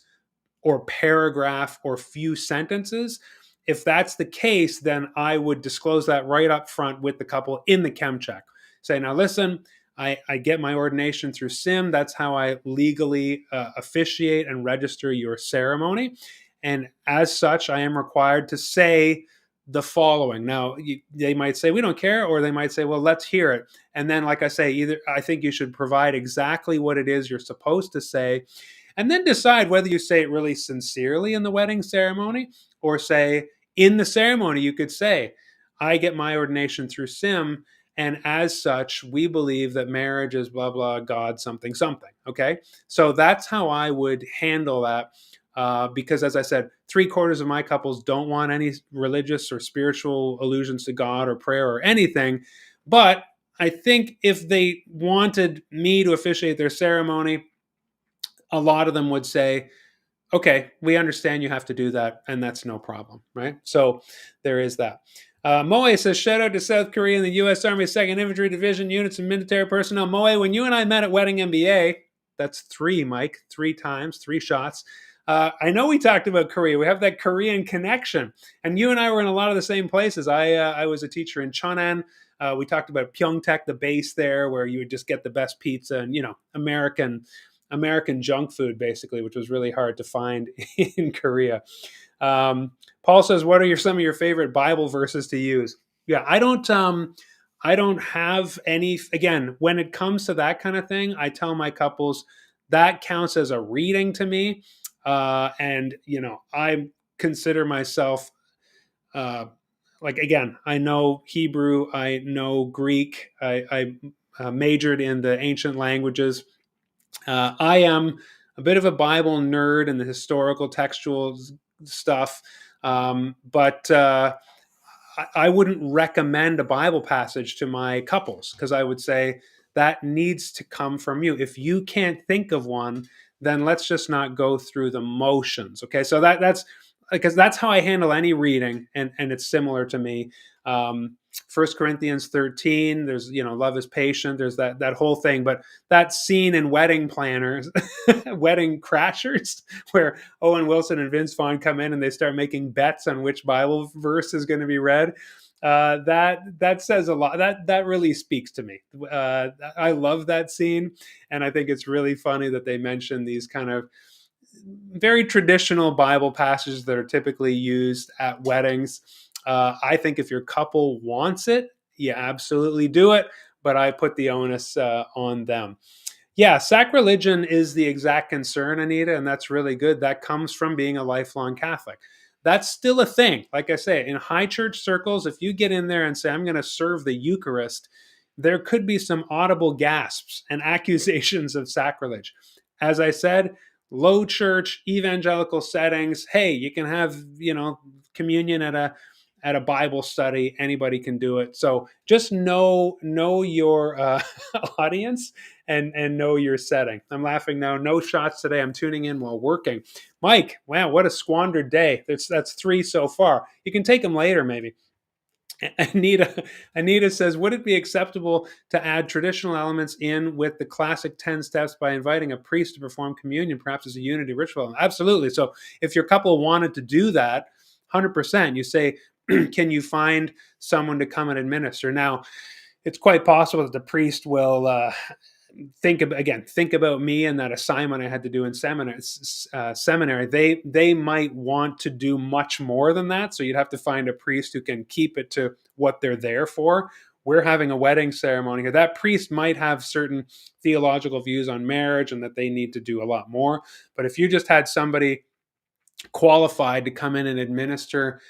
or paragraph or few sentences? If that's the case, then I would disclose that right up front with the couple in the chem check. Say, now listen, I get my ordination through SIM. That's how I legally officiate and register your ceremony. And as such, I am required to say the following. Now, they might say, we don't care, or they might say, well, let's hear it. And then, like I say, either I think you should provide exactly what it is you're supposed to say, and then decide whether you say it really sincerely in the wedding ceremony, or say in the ceremony, you could say, I get my ordination through SIM, and as such, we believe that marriage is blah, blah, God, something, something. Okay. So that's how I would handle that. Because as I said, 3/4 of my couples don't want any religious or spiritual allusions to God or prayer or anything. But I think if they wanted me to officiate their ceremony, a lot of them would say, okay, we understand you have to do that, and that's no problem, right? So there is that. Moe says, shout out to South Korea and the U.S. Army 2nd Infantry Division units and military personnel. Moe, when you and I met at Wedding MBA, that's 3, Mike, 3 times, 3 shots. I know we talked about Korea. We have that Korean connection. And you and I were in a lot of the same places. I was a teacher in Cheonan. We talked about Pyeongtaek, the base there, where you would just get the best pizza and, American junk food, basically, which was really hard to find in Korea. Paul says, "What are some of your favorite Bible verses to use?" Yeah, I don't have any. Again, when it comes to that kind of thing, I tell my couples that counts as a reading to me, and I consider myself like, again, I know Hebrew, I know Greek, I majored in the ancient languages. I am a bit of a Bible nerd and the historical textual stuff, but I wouldn't recommend a Bible passage to my couples, because I would say that needs to come from you. If you can't think of one, then let's just not go through the motions. Okay, so that's because that's how I handle any reading, and it's similar to me. Um, 1 Corinthians 13, there's, love is patient, there's that whole thing. But that scene in Wedding Planners, Wedding Crashers, where Owen Wilson and Vince Vaughn come in and they start making bets on which Bible verse is going to be read. That says a lot. That really speaks to me. I love that scene, and I think it's really funny that they mention these kind of very traditional Bible passages that are typically used at weddings. I think if your couple wants it, you absolutely do it, but I put the onus on them. Yeah, sacrilegion is the exact concern, Anita, and that's really good. That comes from being a lifelong Catholic. That's still a thing. Like I say, in high church circles, if you get in there and say, I'm going to serve the Eucharist, there could be some audible gasps and accusations of sacrilege. As I said, low church evangelical settings, hey, you can have, communion at a Bible study. Anybody can do it. So just know your audience, and know your setting. I'm laughing now. No shots today. I'm tuning in while working. Mike, wow, what a squandered day. That's three so far. You can take them later, maybe. Anita, Anita says, would it be acceptable to add traditional elements in with the classic 10 steps by inviting a priest to perform communion, perhaps as a unity ritual? Absolutely. So if your couple wanted to do that, 100%, you say, can you find someone to come and administer? Now, it's quite possible that the priest will think about me and that assignment I had to do in seminary. They might want to do much more than that, so you'd have to find a priest who can keep it to what they're there for. We're having a wedding ceremony here. That priest might have certain theological views on marriage and that they need to do a lot more. But if you just had somebody qualified to come in and administer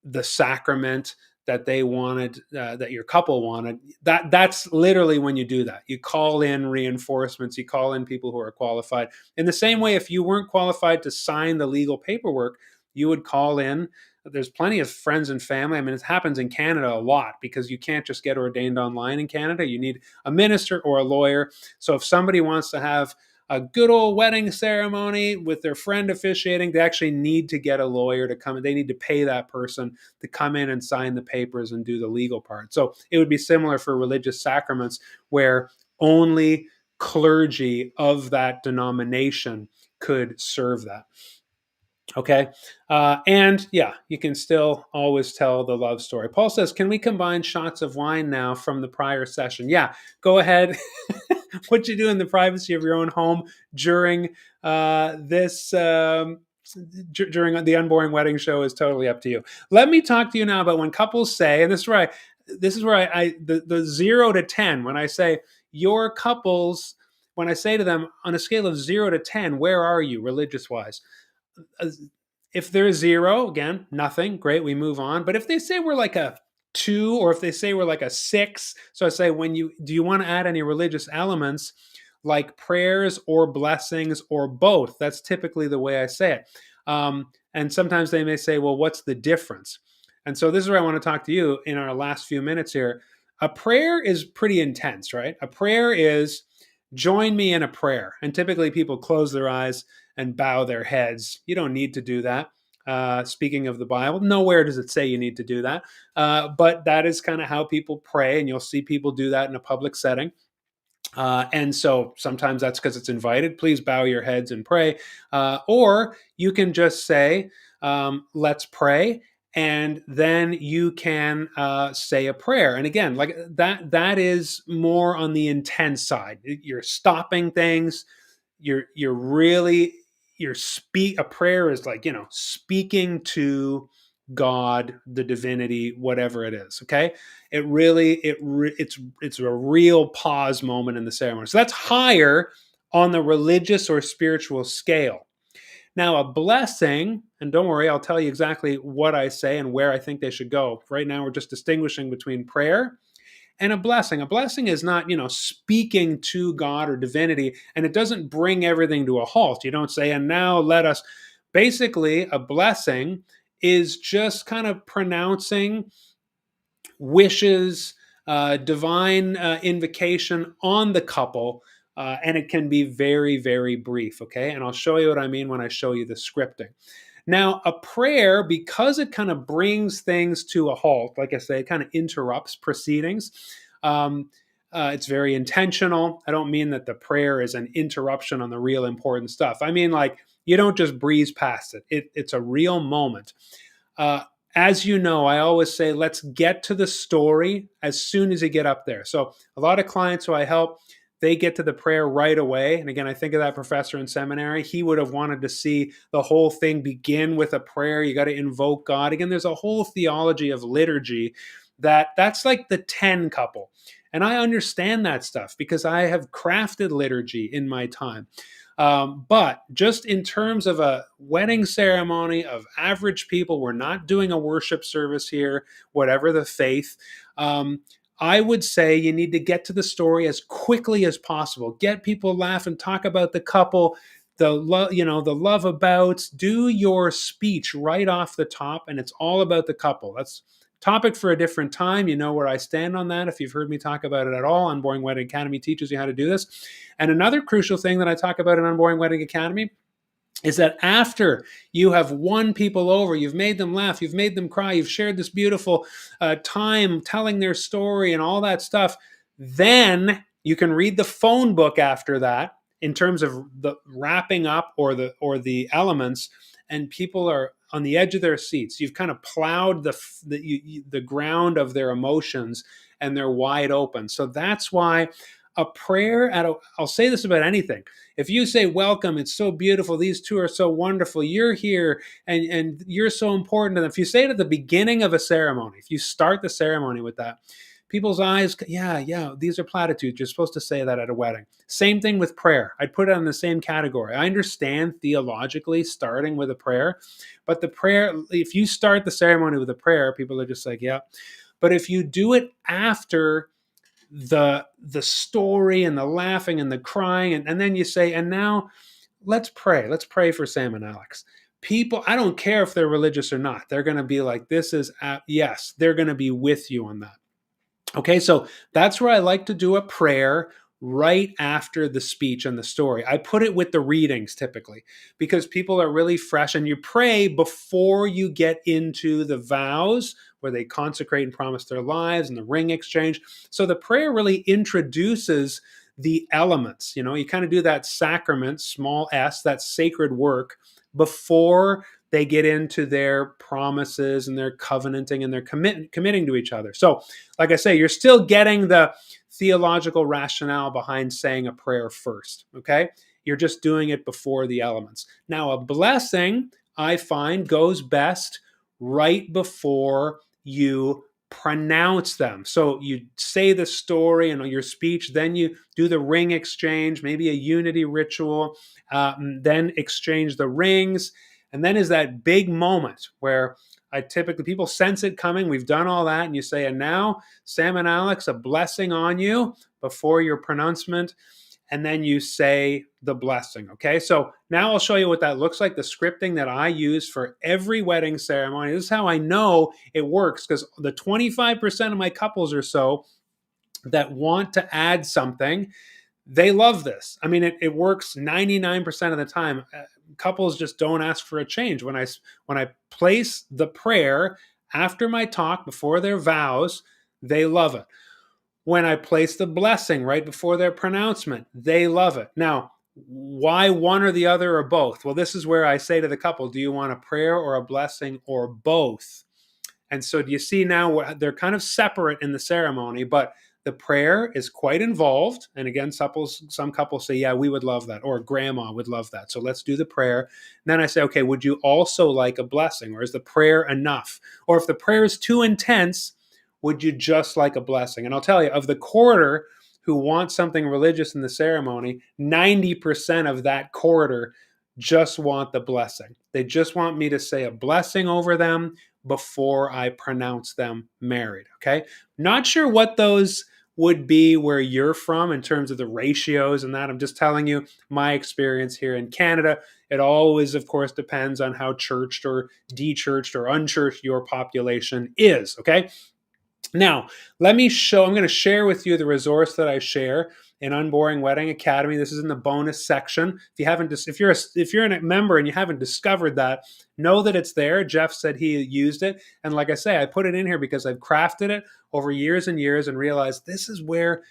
the sacrament that they wanted, that your couple wanted, that's literally when you do that. You call in reinforcements, you call in people who are qualified. In the same way, if you weren't qualified to sign the legal paperwork, you would call in. There's plenty of friends and family. I mean, it happens in Canada a lot because you can't just get ordained online in Canada. You need a minister or a lawyer. So if somebody wants to have a good old wedding ceremony with their friend officiating, they actually need to get a lawyer to come. They need to pay that person to come in and sign the papers and do the legal part. So it would be similar for religious sacraments where only clergy of that denomination could serve that. Okay. And yeah, you can still always tell the love story. Paul says, can we combine shots of wine now from the prior session? Yeah, go ahead. What you do in the privacy of your own home during this during the Unboring Wedding Show is totally up to you. Let me talk to you now about when couples say, and this is where I the 0 to 10, when I say your couples, when I say to them on a scale of 0 to 10, where are you religious wise? If they're 0, again, nothing, great, we move on. But if they say we're like a 2, or if they say we're like a 6, so I say, do you want to add any religious elements like prayers or blessings or both? That's typically the way I say it. And sometimes they may say, well, what's the difference? And so this is where I want to talk to you in our last few minutes here. A prayer is pretty intense, right? A prayer is, join me in a prayer. And typically people close their eyes and bow their heads. You don't need to do that. Speaking of the Bible, nowhere does it say you need to do that. But that is kind of how people pray, and you'll see people do that in a public setting. And so sometimes that's because it's invited. Please bow your heads and pray. Or you can just say, let's pray. And then you can say a prayer. And again, like that is more on the intense side. You're stopping things. A prayer is like, speaking to God, the divinity, whatever it is. Okay. It's a real pause moment in the ceremony. So that's higher on the religious or spiritual scale. Now, a blessing, and don't worry, I'll tell you exactly what I say and where I think they should go. Right now, we're just distinguishing between prayer and a blessing. A blessing is not, speaking to God or divinity, and it doesn't bring everything to a halt. You don't say, and now let us. Basically, a blessing is just kind of pronouncing wishes, divine invocation on the couple. And it can be very, very brief. Okay. And I'll show you what I mean when I show you the scripting. Now, a prayer, because it kind of brings things to a halt, like I say, it kind of interrupts proceedings. It's very intentional. I don't mean that the prayer is an interruption on the real important stuff. I mean, like, you don't just breeze past it. It's a real moment. As you know, I always say, let's get to the story as soon as you get up there. So a lot of clients who I help, they get to the prayer right away. And again, I think of that professor in seminary. He would have wanted to see the whole thing begin with a prayer. You got to invoke God. Again, there's a whole theology of liturgy that's like the 10 couple. And I understand that stuff because I have crafted liturgy in my time. But just in terms of a wedding ceremony of average people, we're not doing a worship service here, whatever the faith. I would say you need to get to the story as quickly as possible. Get people laughing, talk about the couple, the love abouts. Do your speech right off the top, and it's all about the couple. That's topic for a different time. You know where I stand on that. If you've heard me talk about it at all, Unboring Wedding Academy teaches you how to do this. And another crucial thing that I talk about in Unboring Wedding Academy is that after you have won people over, you've made them laugh, you've made them cry, you've shared this beautiful time telling their story and all that stuff, then you can read the phone book after that in terms of the wrapping up or the elements, and people are on the edge of their seats. You've kind of plowed the ground of their emotions, and they're wide open. So that's why a prayer I'll say this about anything. If you say, welcome, it's so beautiful, these two are so wonderful, you're here, and you're so important to them. If you say it at the beginning of a ceremony, if you start the ceremony with that, people's eyes, yeah, these are platitudes. You're supposed to say that at a wedding. Same thing with prayer. I'd put it in the same category. I understand theologically starting with a prayer, but the prayer, if you start the ceremony with a prayer, people are just like, yeah. But if you do it after the story and the laughing and the crying, and then you say, and now let's pray for Sam and Alex. People, I don't care if they're religious or not, they're going to be like, this is yes, they're going to be with you on that. Okay, so that's where I like to do a prayer right after the speech and the story. I put it with the readings typically because people are really fresh, and you pray before you get into the vows where they consecrate and promise their lives and the ring exchange. So the prayer really introduces the elements. You kind of do that sacrament, small s, that sacred work before they get into their promises and their covenanting and their committing to each other. So like I say, you're still getting the theological rationale behind saying a prayer first, okay? You're just doing it before the elements. Now, a blessing, I find, goes best right before you pronounce them. So you say the story and your speech, then you do the ring exchange, maybe a unity ritual, then exchange the rings. And then is that big moment where people sense it coming. We've done all that. And you say, and now, Sam and Alex, a blessing on you before your pronouncement. And then you say the blessing. Okay. So now I'll show you what that looks like, the scripting that I use for every wedding ceremony. This is how I know it works, because the 25% of my couples or so that want to add something, they love this. I mean, it works 99% of the time. Couples just don't ask for a change. When I place the prayer after my talk before their vows, they love it. When I place the blessing right before their pronouncement, they love it. Now, why one or the other or both? Well, this is where I say to the couple, do you want a prayer or a blessing or both? And so do you see now they're kind of separate in the ceremony, but the prayer is quite involved. And again, some couples say, yeah, we would love that, or grandma would love that. So let's do the prayer. And then I say, okay, would you also like a blessing, or is the prayer enough? Or if the prayer is too intense, would you just like a blessing? And I'll tell you, of the quarter who want something religious in the ceremony, 90% of that quarter just want the blessing. They just want me to say a blessing over them before I pronounce them married. Okay. Not sure what those would be where you're from in terms of the ratios and that. I'm just telling you my experience here in Canada. It always, of course, depends on how churched or de-churched or unchurched your population is. Okay. Now, I'm going to share with you the resource that I share in Unboring Wedding Academy. This is in the bonus section. If you're a member and you haven't discovered that, know that it's there. Jeff said he used it, and like I say, I put it in here because I've crafted it over years and years and realized this is where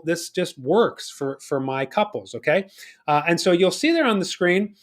this just works for my couples. Okay, and so you'll see there on the screen.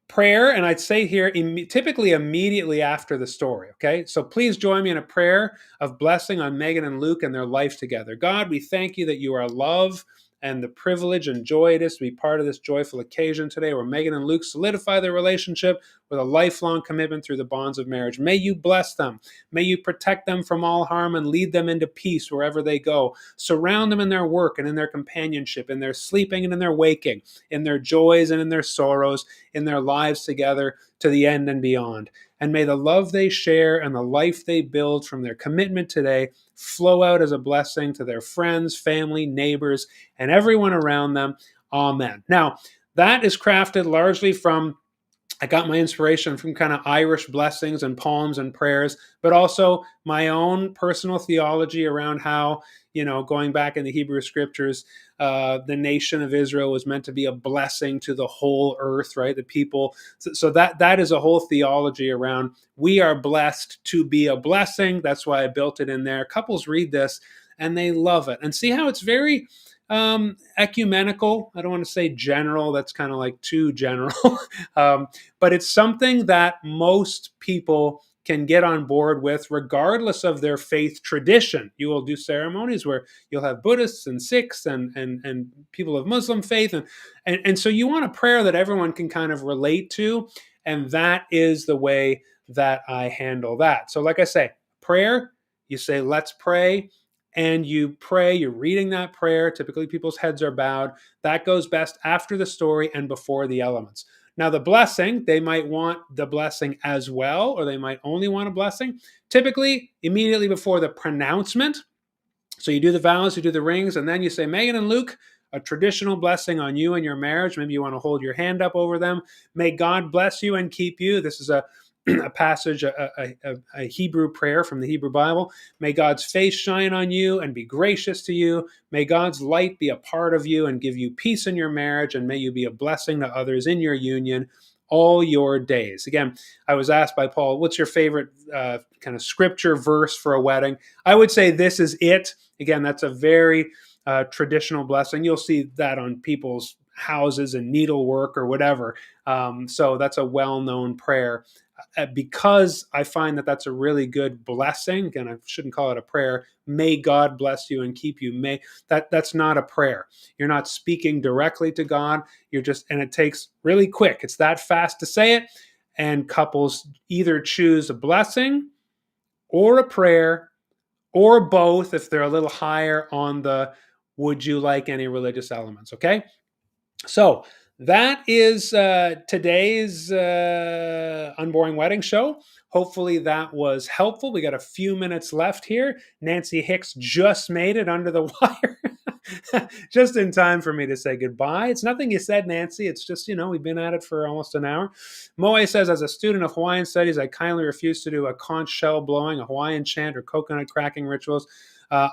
Prayer, and I'd say here typically immediately after the story. Okay, so please join me in a prayer of blessing on Megan and Luke and their life together. God, we thank you that you are love and the privilege and joy it is to be part of this joyful occasion today where Megan and Luke solidify their relationship with a lifelong commitment through the bonds of marriage. May you bless them. May you protect them from all harm and lead them into peace wherever they go. Surround them in their work and in their companionship, in their sleeping and in their waking, in their joys and in their sorrows, in their lives together to the end and beyond. And may the love they share and the life they build from their commitment today flow out as a blessing to their friends, family, neighbors, and everyone around them Amen. Now, that is crafted largely from, I got my inspiration from kind of Irish blessings and poems and prayers, but also my own personal theology around how, going back in the Hebrew scriptures, the nation of Israel was meant to be a blessing to the whole earth, right? The people. So that is a whole theology around we are blessed to be a blessing. That's why I built it in there. Couples read this and they love it, and see how it's very ecumenical. I don't want to say general. That's kind of like too general. But it's something that most people can get on board with, regardless of their faith tradition. You will do ceremonies where you'll have Buddhists and Sikhs and people of Muslim faith, and so you want a prayer that everyone can kind of relate to, and that is the way that I handle that. So, like I say, prayer, you say, "Let's pray." And you pray, you're reading that prayer. Typically, people's heads are bowed. That goes best after the story and before the elements. Now, the blessing, they might want the blessing as well, or they might only want a blessing. Typically, immediately before the pronouncement. So you do the vows, you do the rings, and then you say, Megan and Luke, a traditional blessing on you and your marriage. Maybe you want to hold your hand up over them. May God bless you and keep you. This is a passage, a Hebrew prayer from the Hebrew Bible. May God's face shine on you and be gracious to you. May God's light be a part of you and give you peace in your marriage, and may you be a blessing to others in your union all your days. Again, I was asked by Paul, what's your favorite kind of scripture verse for a wedding? I would say this is it. Again, that's a very traditional blessing. You'll see that on people's houses and needlework or whatever. So that's a well-known prayer. Because I find that that's a really good blessing. Again, I shouldn't call it a prayer. May God bless you and keep you. That's not a prayer. You're not speaking directly to God. And it takes really quick. It's that fast to say it. And couples either choose a blessing or a prayer or both if they're a little higher on the would you like any religious elements, okay? So that is today's Unboring Wedding Show. Hopefully that was helpful. We got a few minutes left here. Nancy Hicks just made it under the wire. Just in time for me to say goodbye. It's nothing you said, Nancy. It's just, we've been at it for almost an hour. Moe says, as a student of Hawaiian studies, I kindly refuse to do a conch shell blowing, a Hawaiian chant, or coconut cracking rituals.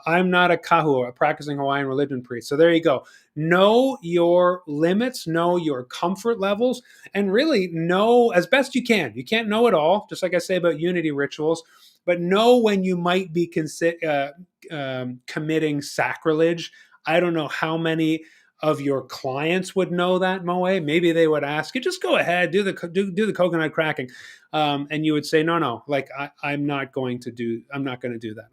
I'm not a kahu, a practicing Hawaiian religion priest. So there you go. Know your limits, know your comfort levels, and really know as best you can. You can't know it all, just like I say about unity rituals, but know when you might be committing sacrilege. I don't know how many of your clients would know that, Moe. Maybe they would ask you, just go ahead, do the coconut cracking. And you would say, no, like I'm not going to do that.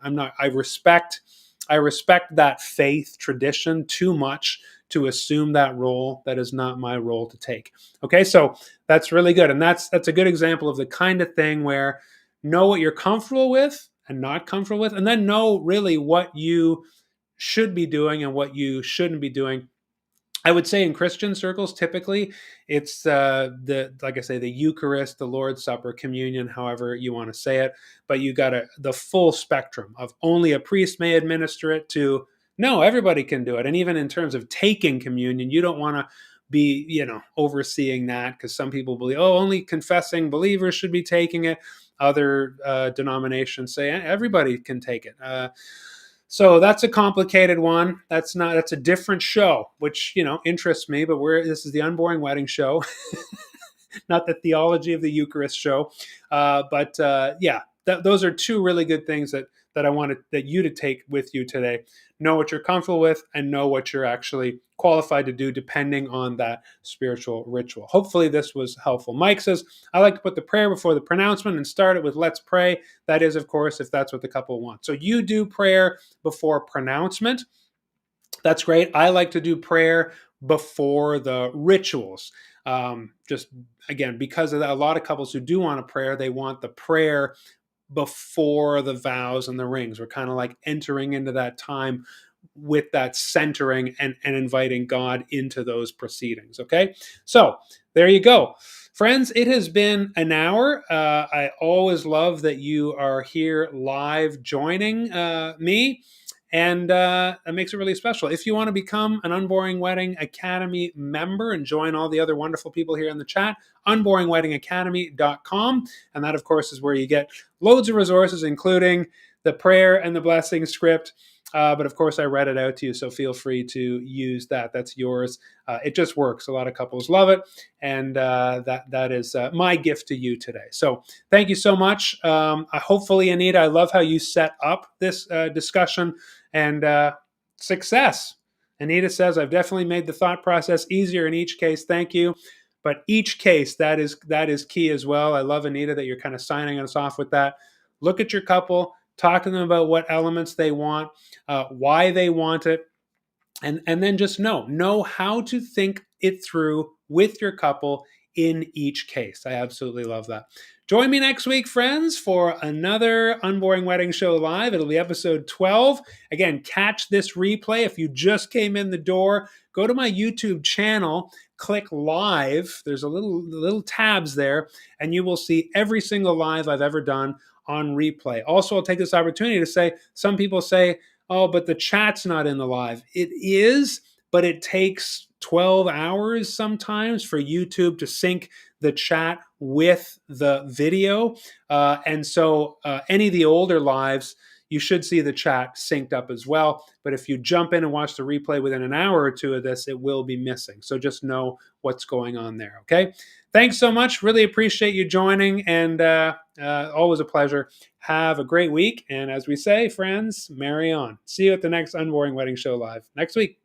I respect that faith tradition too much to assume that role. That is not my role to take. Okay, so that's really good. And that's a good example of the kind of thing where know what you're comfortable with and not comfortable with, and then know really what you should be doing and what you shouldn't be doing. I would say in Christian circles, typically it's like I say, the Eucharist, the Lord's Supper, communion, however you want to say it. But you got the full spectrum of only a priest may administer it to no, everybody can do it. And even in terms of taking communion, you don't want to be, overseeing that, because some people believe, only confessing believers should be taking it. Other denominations say everybody can take it. So that's a complicated one. That's a different show, which, interests me, but this is the Unboring Wedding Show, not the theology of the Eucharist show. Those are two really good things that I wanted you to take with you today. Know what you're comfortable with and know what you're actually qualified to do depending on that spiritual ritual. Hopefully this was helpful. Mike says, I like to put the prayer before the pronouncement and start it with let's pray. That is, of course, if that's what the couple wants. So you do prayer before pronouncement. That's great. I like to do prayer before the rituals. Just again, because of that, a lot of couples who do want a prayer, they want the prayer before the vows and the rings. We're kind of like entering into that time with that centering and inviting God into those proceedings. Okay, so there you go. Friends, it has been an hour. I always love that you are here live joining me. And it makes it really special. If you want to become an Unboring Wedding Academy member and join all the other wonderful people here in the chat, unboringweddingacademy.com. And that, of course, is where you get loads of resources, including the prayer and the blessing script. But of course, I read it out to you, so feel free to use that. That's yours. It just works. A lot of couples love it, and that is my gift to you today. So thank you so much. Hopefully, Anita, I love how you set up this discussion, and success. Anita says, I've definitely made the thought process easier in each case. Thank you. But each case, that is key as well. I love, Anita, that you're kind of signing us off with that. Look at your couple, talk to them about what elements they want, why they want it, and then just know how to think it through with your couple in each case. I absolutely love that. Join me next week, friends, for another Unboring Wedding Show Live. It'll be episode 12. Again, catch this replay. If you just came in the door, go to my YouTube channel, click live. There's a little tabs there, and you will see every single live I've ever done on replay. Also, I'll take this opportunity to say, some people say, oh, but the chat's not in the live. It is, but it takes 12 hours sometimes for YouTube to sync the chat with the video. And so any of the older lives, you should see the chat synced up as well. But if you jump in and watch the replay within an hour or two of this, it will be missing. So just know what's going on there, okay? Thanks so much. Really appreciate you joining, and always a pleasure. Have a great week. And as we say, friends, marry on. See you at the next Unboring Wedding Show Live next week.